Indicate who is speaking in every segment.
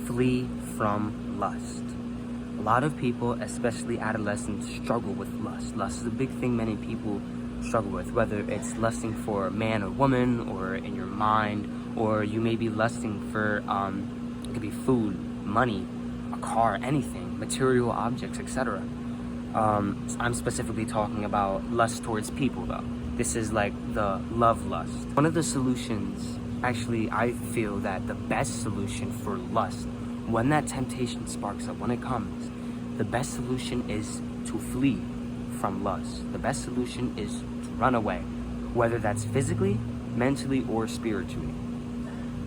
Speaker 1: flee from lust. A lot of people, especially adolescents, struggle with lust. Lust is a big thing many people struggle with, whether it's lusting for a man or woman, or in your mind, or you may be lusting for, it could be food, money, a car, anything, material objects, etc. I'm specifically talking about lust towards people though. This is like the love lust. One of the solutions, actually I feel that the best solution for lust, when that temptation sparks up, when it comes, the best solution is to flee from lust. The best solution is to run away, whether that's physically, mentally, or spiritually.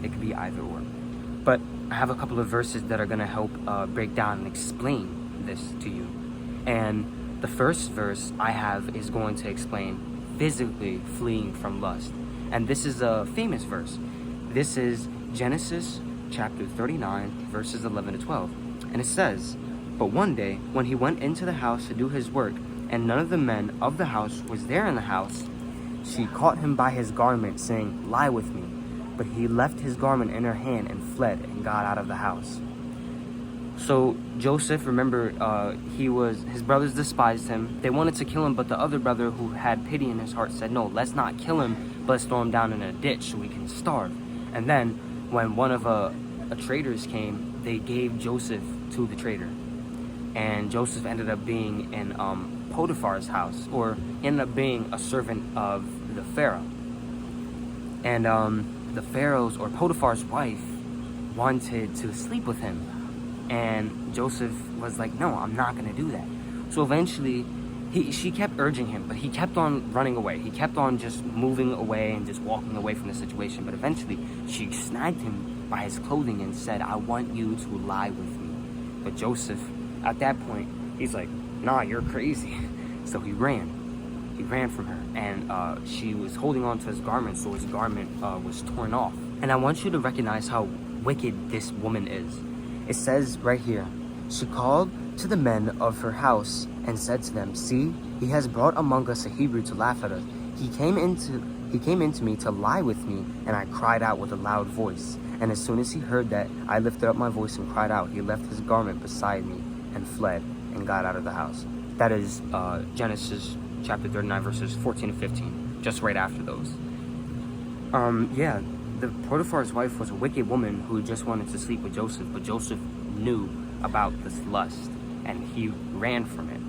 Speaker 1: It could be either or. But I have a couple of verses that are going to help break down and explain this to you. And the first verse I have is going to explain physically fleeing from lust. And this is a famous verse. This is Genesis chapter 39, verses 11 to 12. And it says, "But one day, when he went into the house to do his work, and none of the men of the house was there in the house, she caught him by his garment, saying, 'Lie with me.' But he left his garment in her hand and fled and got out of the house." So Joseph, remember, his brothers despised him. They wanted to kill him, but the other brother, who had pity in his heart, said, "No, let's not kill him, but let's throw him down in a ditch so we can starve." And then when one of a traders came, they gave Joseph to the trader. And Joseph ended up being in Potiphar's house, or ended up being a servant of the Pharaoh. And the Pharaoh's, or Potiphar's wife, wanted to sleep with him. And Joseph was like, "No, I'm not going to do that." So eventually, she kept urging him, but he kept on running away. He kept on just moving away and just walking away from the situation. But eventually, she snagged him by his clothing and said, "I want you to lie with me." But Joseph, at that point, he's like, "Nah, you're crazy." So he ran. He ran from her. And she was holding on to his garment, so his garment was torn off. And I want you to recognize how wicked this woman is. It says right here, "She called to the men of her house and said to them, 'See, he has brought among us a Hebrew to laugh at us. He came into me to lie with me, and I cried out with a loud voice. And as soon as he heard that I lifted up my voice and cried out, he left his garment beside me and fled and got out of the house." That is Genesis chapter 39, verses 14 to 15, just right after those. Yeah, the Potiphar's wife was a wicked woman who just wanted to sleep with Joseph, but Joseph knew about this lust, and he ran from it,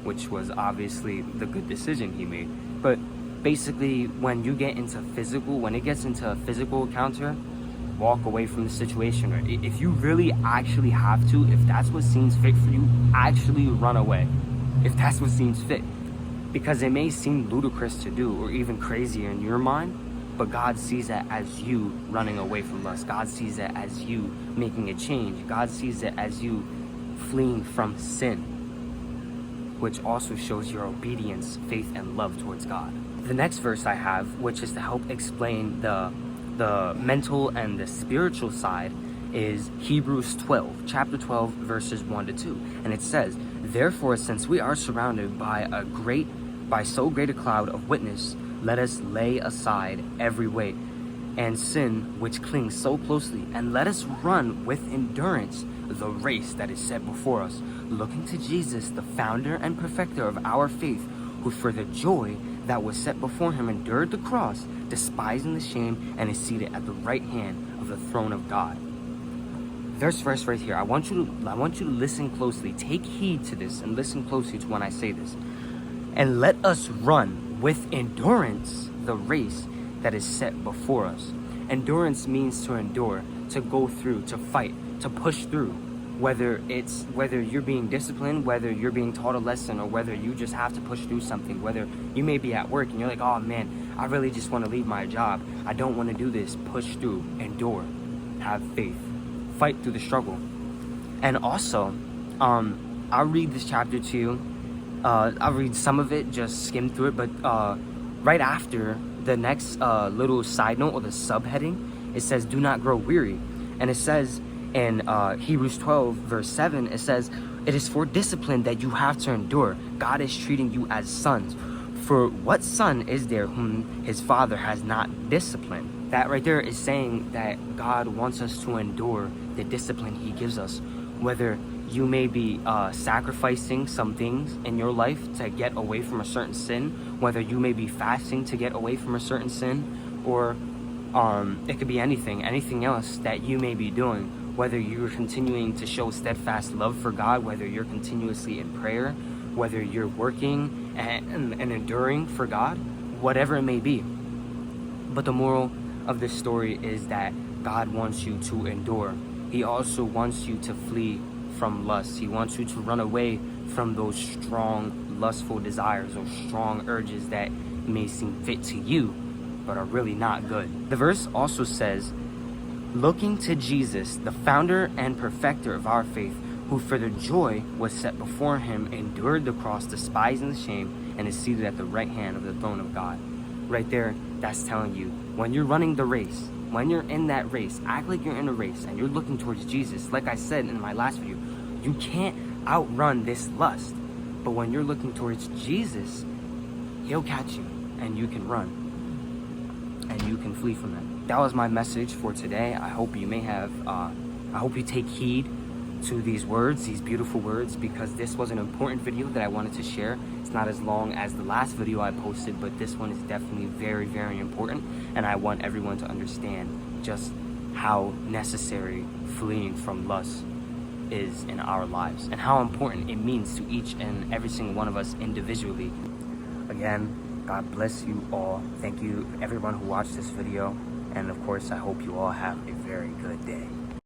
Speaker 1: which was obviously the good decision he made. But basically, when it gets into a physical encounter, walk away from the situation. Or if you really actually have to, if that's what seems fit for you, actually run away. If that's what seems fit. Because it may seem ludicrous to do, or even crazy in your mind, but God sees that as you running away from lust. God sees it as you making a change. God sees it as you fleeing from sin, which also shows your obedience, faith, and love towards God. The next verse I have, which is to help explain the mental and the spiritual side, is Hebrews 12, chapter 12, verses 1 to 2. And it says, "Therefore, since we are surrounded by so great a cloud of witness, let us lay aside every weight and sin which clings so closely, and let us run with endurance the race that is set before us, looking to Jesus, the founder and perfecter of our faith, who for the joy that was set before him endured the cross, despising the shame, and is seated at the right hand of the throne of God." There's verse right here. I want you to listen closely. Take heed to this and listen closely to when I say this. "And let us run with endurance the race that is set before us." Endurance means to endure, to go through, to fight, to push through. Whether you're being disciplined, whether you're being taught a lesson, or whether you just have to push through something, whether you may be at work and you're like, "Oh man, I really just want to leave my job. I don't want to do this." Push through, endure, have faith, fight through the struggle. And also, I'll read this chapter to you. I'll read some of it, just skim through it, but right after the next little side note, or the subheading, it says, "Do not grow weary." And it says in Hebrews 12, verse 7, it says, "It is for discipline that you have to endure. God is treating you as sons. For what son is there whom his father has not disciplined?" That right there is saying that God wants us to endure the discipline he gives us. Whether you may be sacrificing some things in your life to get away from a certain sin, whether you may be fasting to get away from a certain sin, or it could be anything else that you may be doing. Whether you're continuing to show steadfast love for God, whether you're continuously in prayer, whether you're working and enduring for God, whatever it may be. But the moral of this story is that God wants you to endure. He also wants you to flee from lust. He wants you to run away from those strong, lustful desires, those strong urges that may seem fit to you, but are really not good. The verse also says, looking to Jesus, the founder and perfecter of our faith, who for the joy was set before him endured the cross, despising the shame, and is seated at the right hand of the throne of God. Right there, that's telling you, when you're running the race, when you're in that race, act like you're in a race and you're looking towards Jesus. Like I said in my last video, you can't outrun this lust. But when you're looking towards Jesus, he'll catch you and you can run and you can flee from it. That was my message for today. I hope you may have, I hope you take heed to these words, these beautiful words, because this was an important video that I wanted to share. It's not as long as the last video I posted, but this one is definitely very, very important, and I want everyone to understand just how necessary fleeing from lust is in our lives and how important it means to each and every single one of us individually. Again, God bless you all. Thank you everyone who watched this video, and of course I hope you all have a very good day.